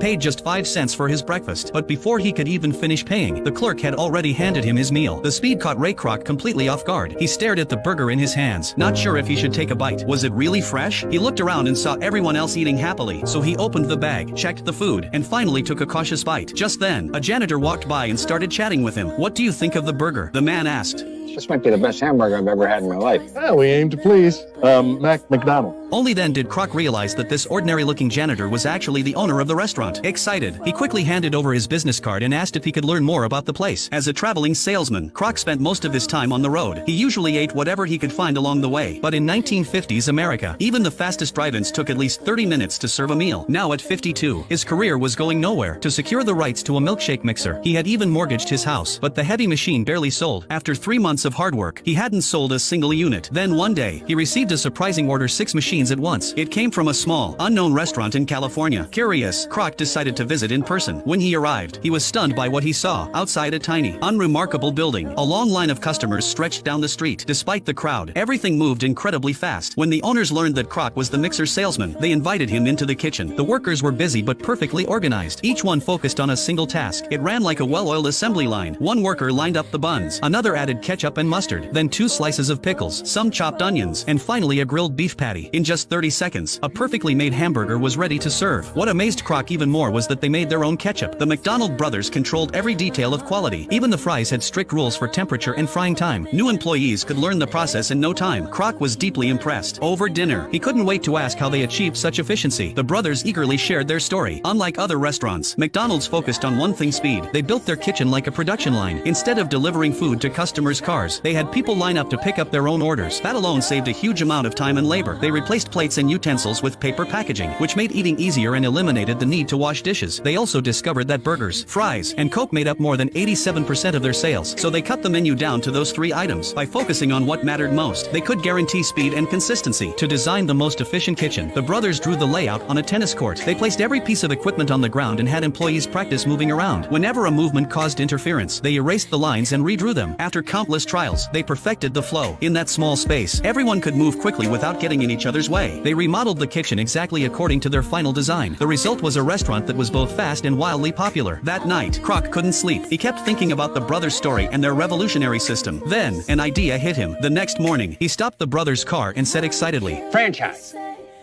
paid just 5 cents for his breakfast. But before he could even finish paying, the clerk had already handed him his meal. The speed caught Ray Kroc completely off guard. He stared at the burger in his hands, not sure if he should take a bite. Was it really fresh? He looked around and saw everyone else eating happily, so he opened the bag, checked the food, and finally took a cautious bite. Just then, a janitor walked by and started chatting with him. "What do you think of the burger?" the man asked. This might be the best hamburger I've ever had in my life. Well, we aim to please. McDonald's. Only then did Kroc realize that this ordinary-looking janitor was actually the owner of the restaurant. Excited, he quickly handed over his business card and asked if he could learn more about the place. As a traveling salesman, Kroc spent most of his time on the road. He usually ate whatever he could find along the way. But in 1950s America, even the fastest drive-ins took at least 30 minutes to serve a meal. Now at 52, his career was going nowhere. To secure the rights to a milkshake mixer, he had even mortgaged his house. But the heavy machine barely sold. After 3 months of hard work, he hadn't sold a single unit. Then one day, he received a surprising order: 6 machines at once. It came from a small, unknown restaurant in California. Curious, Kroc decided to visit in person. When he arrived, he was stunned by what he saw. Outside a tiny, unremarkable building, a long line of customers stretched down the street. Despite the crowd, everything moved incredibly fast. When the owners learned that Kroc was the mixer salesman, they invited him into the kitchen. The workers were busy but perfectly organized. Each one focused on a single task. It ran like a well-oiled assembly line. One worker lined up the buns, another added ketchup and mustard, then 2 slices of pickles, some chopped onions, and finally a grilled beef patty. In just 30 seconds, a perfectly made hamburger was ready to serve. What amazed Kroc even more was that they made their own ketchup. The McDonald brothers controlled every detail of quality. Even the fries had strict rules for temperature and frying time. New employees could learn the process in no time. Kroc was deeply impressed. Over dinner, he couldn't wait to ask how they achieved such efficiency. The brothers eagerly shared their story. Unlike other restaurants, McDonald's focused on one thing: speed. They built their kitchen like a production line. Instead of delivering food to customers' cars, they had people line up to pick up their own orders. That alone saved a huge amount of time and labor. They replaced plates and utensils with paper packaging, which made eating easier and eliminated the need to wash dishes. They also discovered that burgers, fries, and Coke made up more than 87% of their sales, so they cut the menu down to those 3 items. By focusing on what mattered most, they could guarantee speed and consistency. To design the most efficient kitchen, the brothers drew the layout on a tennis court. They placed every piece of equipment on the ground and had employees practice moving around. Whenever a movement caused interference, they erased the lines and redrew them. After countless trials, they perfected the flow. In that small space, everyone could move quickly without getting in each other's way. They remodeled the kitchen exactly according to their final design. The result was a restaurant that was both fast and wildly popular. That night, Kroc couldn't sleep. He kept thinking about the brothers' story and their revolutionary system. Then, an idea hit him. The next morning, he stopped the brothers' car and said excitedly, Franchise.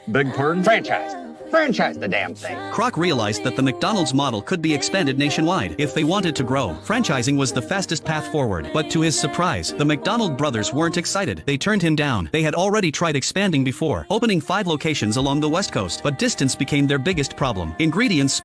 Beg pardon? Franchise. Franchise the damn thing. Kroc realized that the McDonald's model could be expanded nationwide. If they wanted to grow, franchising was the fastest path forward. But to his surprise, the McDonald brothers weren't excited. They turned him down. They had already tried expanding before, opening 5 locations along the West Coast, but distance became their biggest problem. Ingredients